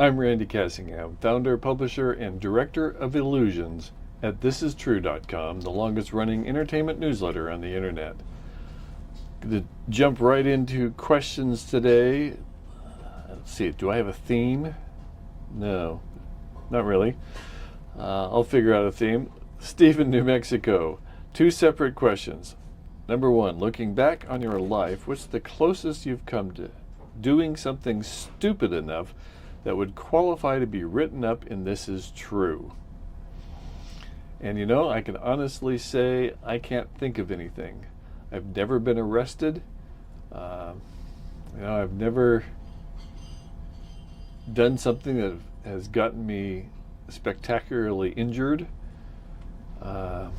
I'm Randy Cassingham, founder, publisher, and director of Illusions at thisistrue.com, the longest running entertainment newsletter on the internet. To jump right into questions today. Let's see, do I have a theme? No, not really. I'll figure out a theme. Steve in New Mexico. 2 separate questions. Number 1, looking back on your life, what's the closest you've come to doing something stupid enough that would qualify to be written up in This Is True? And I can honestly say I can't think of anything. I've never been arrested. I've never done something that has gotten me spectacularly injured. I've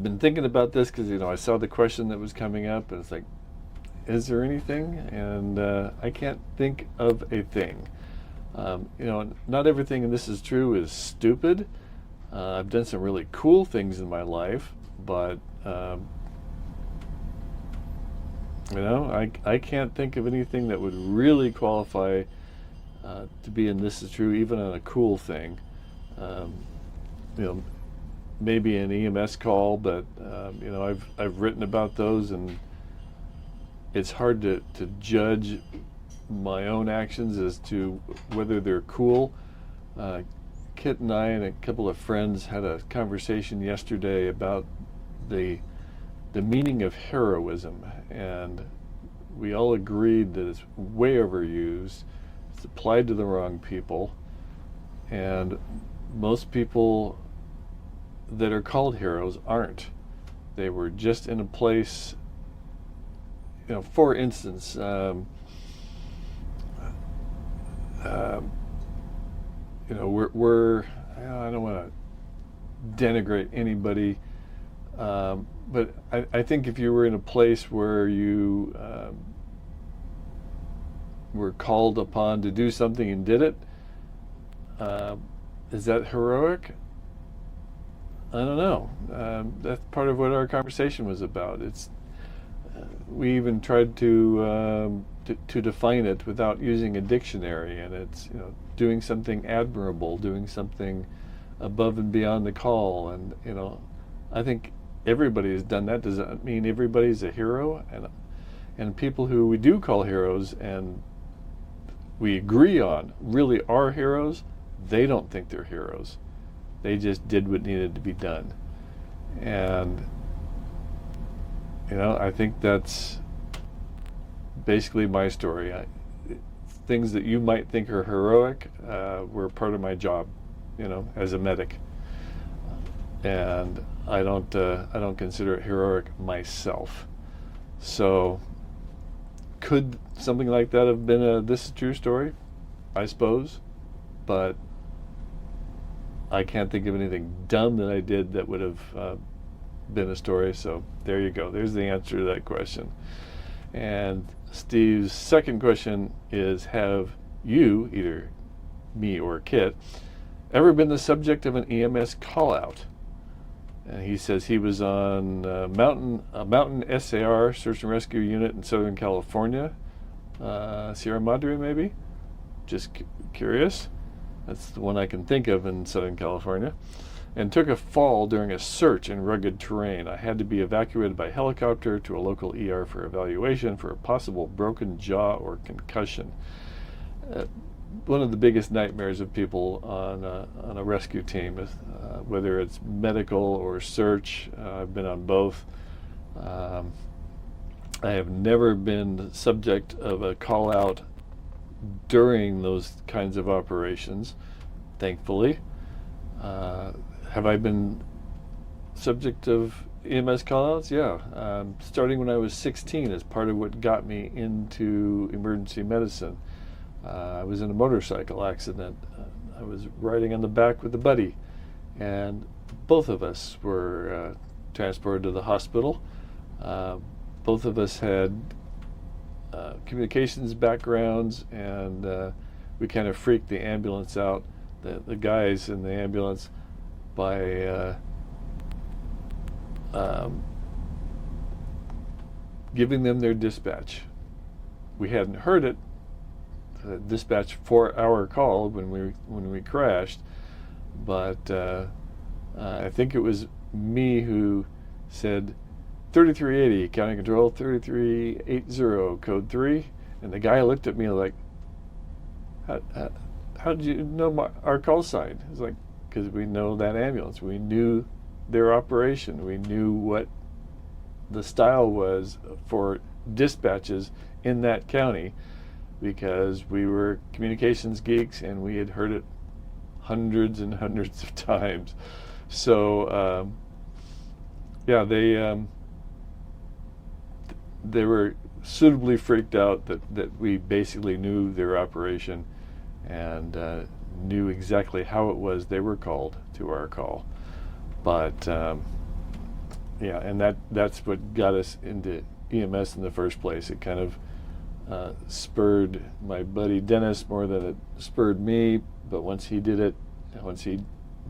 been thinking about this because I saw the question that was coming up, and it's like, is there anything? And I can't think of a thing. Not everything in This Is True is stupid. I've done some really cool things in my life, but I can't think of anything that would really qualify to be in This Is True, even on a cool thing. Maybe an EMS call, but I've written about those, and it's hard to judge my own actions as to whether they're cool. Kit and I and a couple of friends had a conversation yesterday about the meaning of heroism, and we all agreed that it's way overused. It's applied to the wrong people, and most people that are called heroes aren't. They were just in a place, for instance, we're I don't want to denigrate anybody, but I think if you were in a place where you were called upon to do something and did it, is that heroic? I don't know. That's part of what our conversation was about. We even tried to define it without using a dictionary, and it's doing something admirable, doing something above and beyond the call, and I think everybody has done that. Does that mean everybody's a hero? And people who we do call heroes and we agree on really are heroes, they don't think they're heroes. They just did what needed to be done. And I think that's basically my story. Things that you might think are heroic were part of my job, as a medic. And I don't consider it heroic myself. So could something like that have been a This Is True story? I suppose. But I can't think of anything dumb that I did that would have been a story. So there you go. There's the answer to that question. And Steve's second question is, have you, either me or Kit, ever been the subject of an EMS call out? And he says he was on a mountain SAR, search and rescue unit in Southern California, Sierra Madre maybe. Just curious. That's the one I can think of in Southern California. And took a fall during a search in rugged terrain. I had to be evacuated by helicopter to a local ER for evaluation for a possible broken jaw or concussion. One of the biggest nightmares of people on a rescue team is whether it's medical or search. I've been on both. I have never been subject of a call out during those kinds of operations, thankfully. Have I been subject of EMS callouts? Yeah. Starting when I was 16 is part of what got me into emergency medicine. I was in a motorcycle accident. I was riding on the back with a buddy, and both of us were transported to the hospital. Both of us had communications backgrounds, and we kind of freaked the ambulance out, the guys in the ambulance, by giving them their dispatch we hadn't heard it. Dispatch 4-hour call when we crashed, but I think it was me who said 3380 county control 3380 code 3, and the guy looked at me like, how did you know our call sign? It's like, because we know that ambulance, we knew their operation, we knew what the style was for dispatches in that county, because we were communications geeks and we had heard it hundreds and hundreds of times. So yeah, they were suitably freaked out that we basically knew their operation and knew exactly how it was they were called to our call. But yeah, and that's what got us into EMS in the first place. It kind of spurred my buddy Dennis more than it spurred me. But once he did it, once he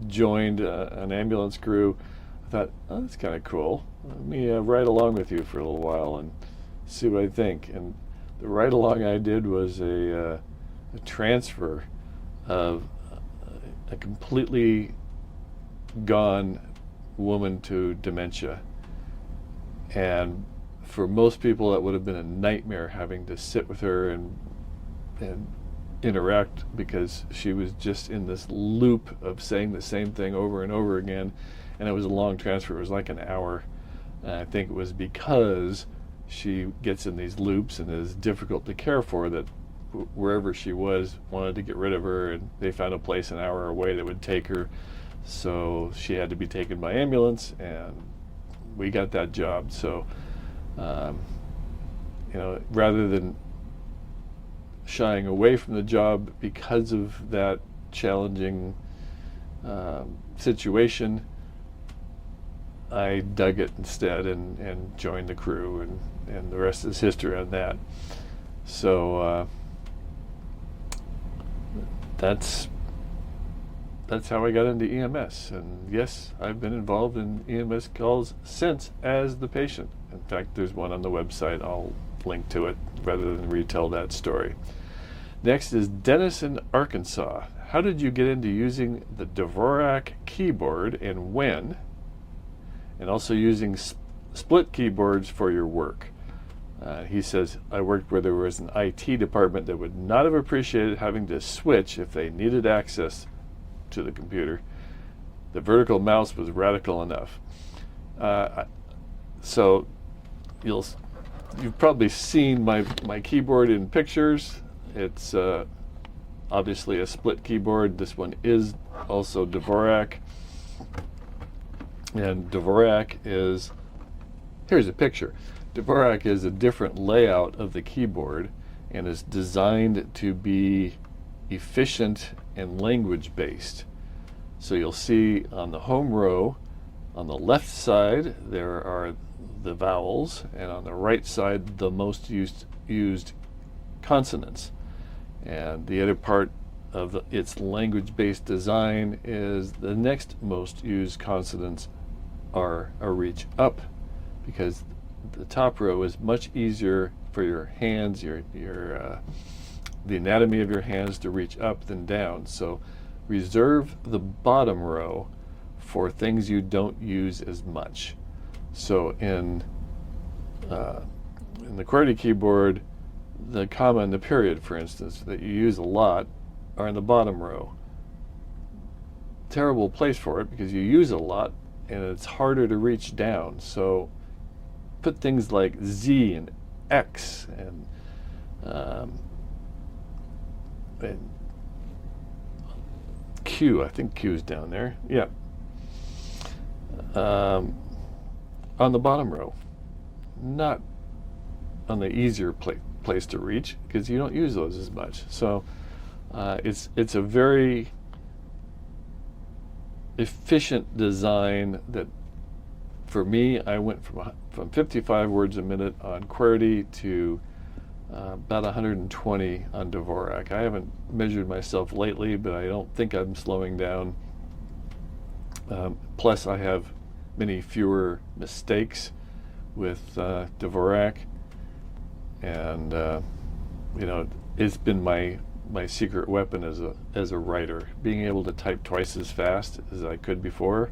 joined an ambulance crew, I thought, oh, that's kind of cool. Let me ride along with you for a little while and see what I think. And the ride along I did was a transfer of a completely gone woman to dementia. And for most people, that would have been a nightmare, having to sit with her and interact, because she was just in this loop of saying the same thing over and over again. And it was a long transfer. It was like an hour. And I think it was because she gets in these loops and is difficult to care for that wherever she was wanted to get rid of her, and they found a place an hour away that would take her. So she had to be taken by ambulance, and we got that job. So, rather than shying away from the job because of that challenging situation, I dug it instead and joined the crew, and the rest is history on that. So that's how I got into EMS. And yes, I've been involved in EMS calls since as the patient. In fact, there's one on the website. I'll link to it rather than retell that story. Next is Dennis in Arkansas. How did you get into using the Dvorak keyboard, and when? And also using split keyboards for your work. He says, I worked where there was an IT department that would not have appreciated having to switch if they needed access to the computer. The vertical mouse was radical enough. So you've probably seen my keyboard in pictures. It's obviously a split keyboard. This one is also Dvorak. And Dvorak is, here's a picture. Dvorak is a different layout of the keyboard and is designed to be efficient and language based. So you'll see on the home row, on the left side, there are the vowels, and on the right side, the most used consonants. And the other part of its language-based design is the next most used consonants are a reach up, because the top row is much easier for your hands, the anatomy of your hands to reach up than down. So reserve the bottom row for things you don't use as much. So in the QWERTY keyboard, the comma and the period, for instance, that you use a lot are in the bottom row. Terrible place for it because you use it a lot and it's harder to reach down. So put things like Z and X and Q. I think Q is down there. Yeah. On the bottom row, not on the easier place to reach, because you don't use those as much. So it's a very efficient design that, for me, I went from 55 words a minute on QWERTY to about 120 on Dvorak. I haven't measured myself lately, but I don't think I'm slowing down. Plus, I have many fewer mistakes with Dvorak, and it's been my secret weapon as a writer, being able to type twice as fast as I could before.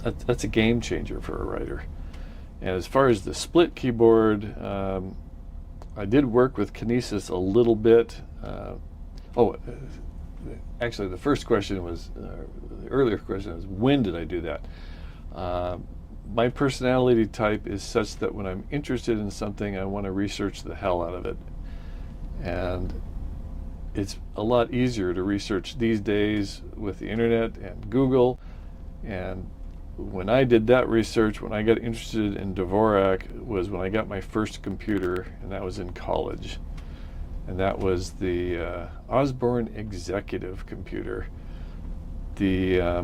That's a game changer for a writer. And as far as the split keyboard, I did work with Kinesis a little bit. Actually, the first question was, the earlier question was, when did I do that? My personality type is such that when I'm interested in something, I want to research the hell out of it. And it's a lot easier to research these days with the internet and Google. And when I did that research, when I got interested in Dvorak, was when I got my first computer, and that was in college. And that was the Osborne Executive computer. The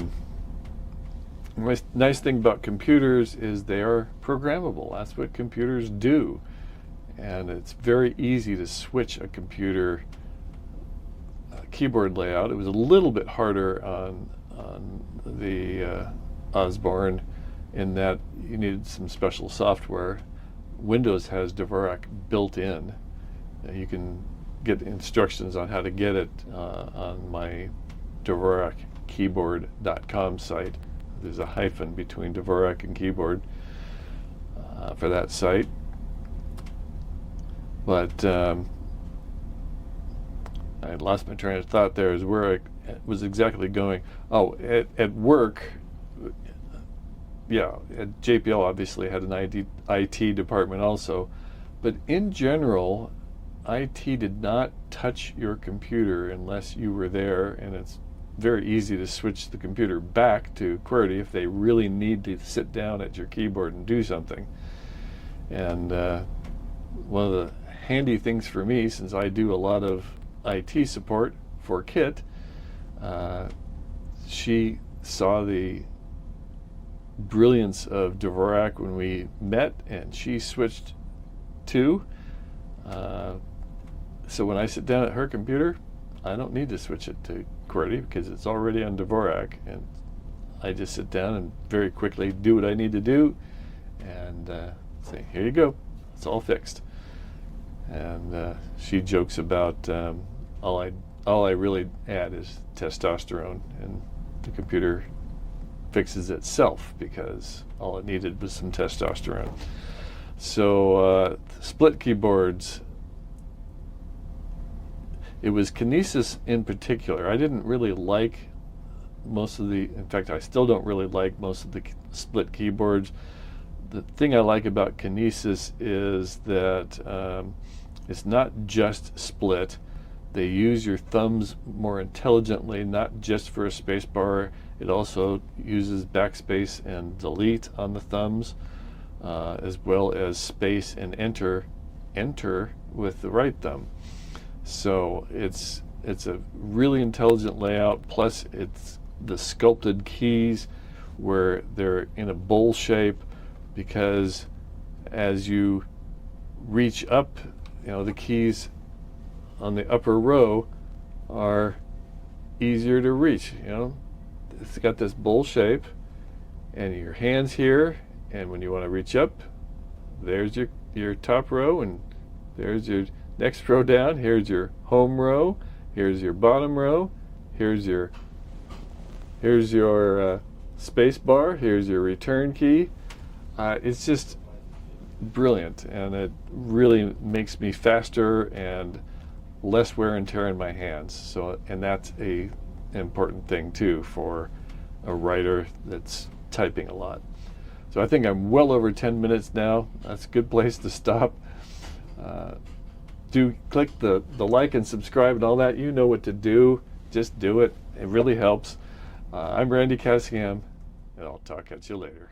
nice thing about computers is they are programmable. That's what computers do. And it's very easy to switch a computer keyboard layout. It was a little bit harder on the Osborne in that you needed some special software. Windows has Dvorak built in. You can get instructions on how to get it on my DvorakKeyboard.com site. There's a hyphen between Dvorak and keyboard for that site. But I lost my train of thought there, is where I was exactly going. Oh, at work, yeah, at JPL obviously had an IT department also. But in general, IT did not touch your computer unless you were there, and it's very easy to switch the computer back to QWERTY if they really need to sit down at your keyboard and do something. And one of the handy things for me, since I do a lot of IT support for Kit, she saw the brilliance of Dvorak when we met, and she switched to. So when I sit down at her computer, I don't need to switch it to QWERTY because it's already on Dvorak, and I just sit down and very quickly do what I need to do and say, here you go, it's all fixed. And she jokes about all I really add is testosterone, and the computer fixes itself because all it needed was some testosterone. So split keyboards, it was Kinesis in particular. I didn't really like in fact, I still don't really like most of the split keyboards. The thing I like about Kinesis is that it's not just split. They use your thumbs more intelligently, not just for a space bar. It also uses backspace and delete on the thumbs, as well as space and enter with the right thumb. So it's a really intelligent layout, plus it's the sculpted keys where they're in a bowl shape, because as you reach up, the keys on the upper row are easier to reach. It's got this bowl shape, and your hands here, and when you want to reach up, there's your top row, and there's your next row down. Here's your home row, here's your bottom row, here's your space bar, here's your return key. It's just brilliant, and it really makes me faster and less wear and tear in my hands. And that's an important thing too for a writer that's typing a lot. So I think I'm well over 10 minutes now. That's a good place to stop. Do click the like and subscribe and all that. You know what to do. Just do it. It really helps. I'm Randy Cassingham, and I'll talk at you later.